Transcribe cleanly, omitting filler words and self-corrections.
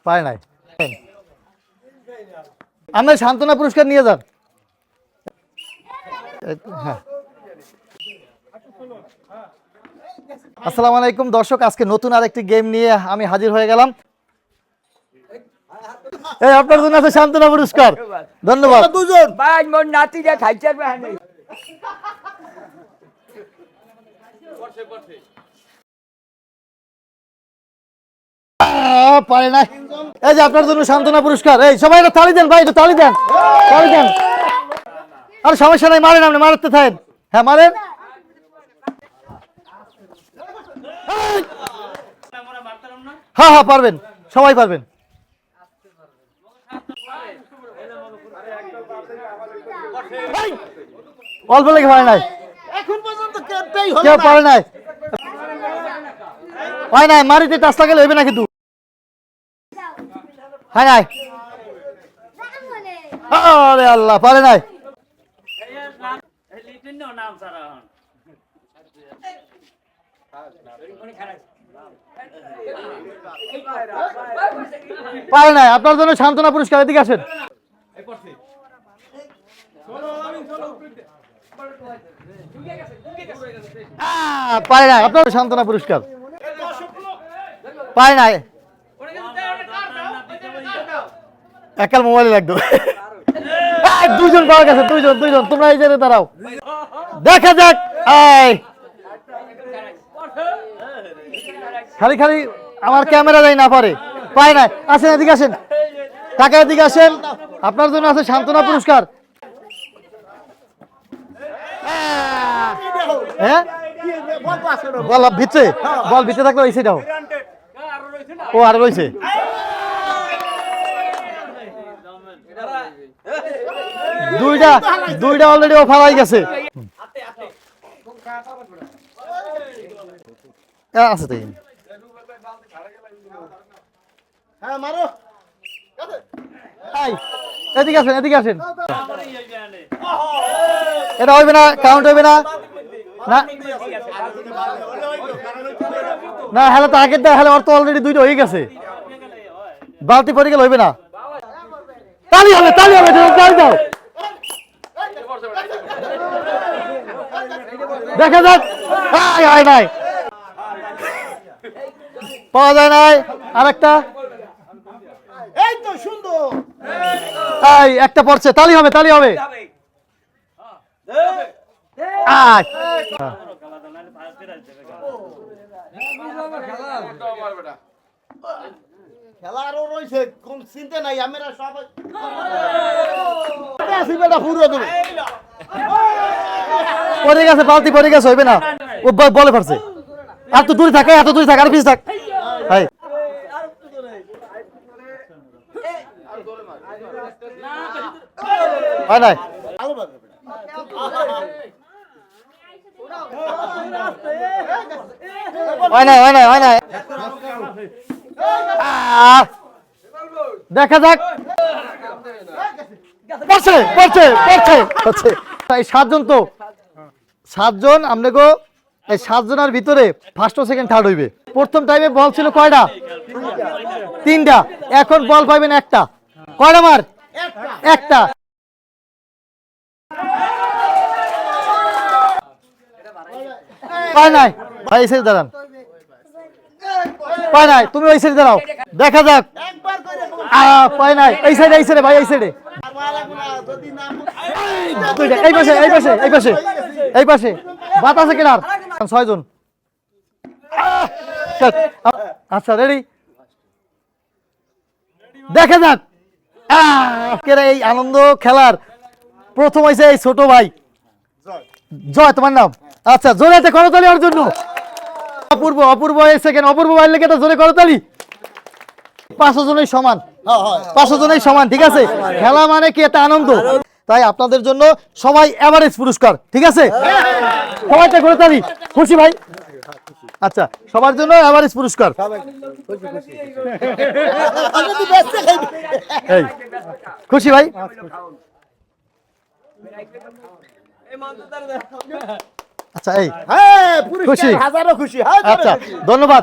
পায় নাই। আমরা সান্ত্বনা পুরস্কার নিয়ে যান। হ্যাঁ, আসসালামু আলাইকুম দর্শক, আজকে নতুন আরেকটি গেম নিয়ে আমি হাজির হয়ে গেলাম। এই আপনার জন্য আছে সান্ত্বনা পুরস্কার। ধন্যবাদ। দুজন ভাই মোর নাতিটা খাইছে বাহানে পারে না। এই যে আপনার জন্য সান্ত্বনা পুরস্কার। এই সবাই একটা তালি দেন ভাই, একটু তালি দেন, তালি দেন। আর সমস্যা নাই, মারেন, আপনি মারতে থাকেন। হ্যাঁ মারেন। হ্যাঁ হ্যাঁ পারবেন, সবাই পারবেন। অল্প লেগে পারে নাই, এখন পর্যন্ত কেউই কেউ পারে নাই, হয় নাই। মারিতে টাচ লাগালে হইবে না কিন্তু। হয় নাই। আরে আল্লাহ, পারে নাই। পারে নাই। আপনার জন্য সান্ত্বনা পুরস্কার, এদিকে আসেন। পারে নাই। আপনার সান্ত্বনা পুরস্কার। পারে নাই। একাল মোবাইলে লাগতো। দুজন পাওয়া গেছে, দুজন দুজন। তোমরা এই জায়গায় দাঁড়াও, দেখা যাক। খালি খালি আমার ক্যামেরা দেয় না পারে। পায় নাই। আসেন এদিকে আসেন, টাকা এদিকে আসেন। আপনার জন্য আছে সান্ত্বনা পুরস্কার। হ্যাঁ বল ভিতরে, বল ভিতরে থাকলে ওই সাইডে ও আর রয়েছে। দুইটা দুইটা অলরেডি ও ফালাই গেছে। আছে তাই। হ্যাঁ মারো। এদিকে আসেন, এদিকে আসেন। এটা হইবে না, কাউন্ট হইবে না। না না, হেলে তো আগের দেয়, হেলে ওর তো অলরেডি দুইটা হয়ে গেছে। বালতি পড়ে গেলে হইবে না। তালি হবে, তালি হবে, তালি দাও। দেখা যাক। নাই, পাওয়া যায় নাই। আরেকটা। এই তো সুন্দর। এই একটা পড়ছে, তালি হবে, তালি হবে। খেলা আরো রয়েছে, কোন চিন্তা নাই। আমরা সবাই আসি বেটা পুরো দেবে। পড়ে গেছে, বালতি পড়ে গেছে, হইবে না। ও বলে পারছে। আর তো দূরে থাকে, এত দূরে থাক, আর পিছ থাক। ভাই হয় নাই। হয় নাই, হয় নাই, হয় নাই। দেখা যাক। পড়ছে পড়ছে পড়ছে পড়ছে। এই সাতজন তো, সাতজন আপনাকে, এই সাতজনের ভিতরে ফার্স্ট ও সেকেন্ড থার্ড হইবে। প্রথম টাইমে বল ছিল কয়টা? তিনটা। এখন বল পাইবেন একটা। কয়টা মার? একটা। পায় নাই ভাই, এই সাইডে দাঁড়ান। পায় নাই, তুমি ওই সাইডে দাঁড়াও। দেখা যাক। পায় নাই। এই সাইডে, এই সাইডে ভাই, এই সাইডে। এই পাশে, এই পাশে, এই পাশে, এই পাশে। বাতাসে কেনার ছয়জন। আচ্ছা রেডি, দেখা যাক। এই আনন্দ খেলার প্রথম হয়েছে এই ছোট ভাই জয়। তোমার নাম? আচ্ছা, জোরে একটা করতালি ওর জন্য। অপূর্ব, অপূর্ব এই সেকেন্ড। অপূর্ব ভাইয়ের লেগে জোরে করতালি। 500 জনের সমান, 500 জনের সমান। ঠিক আছে, খেলা মানে কি একটা আনন্দ। তাই আপনাদের জন্য সবাই এভারেজ পুরস্কার। ঠিক আছে, সবাইটা করতালি। খুশি ভাই? আচ্ছা, সবার জন্য এভারেজ পুরস্কার। এই খুশি ভাই? আচ্ছা, এই হ্যাঁ খুশি? হাজারো খুশি। আচ্ছা, ধন্যবাদ।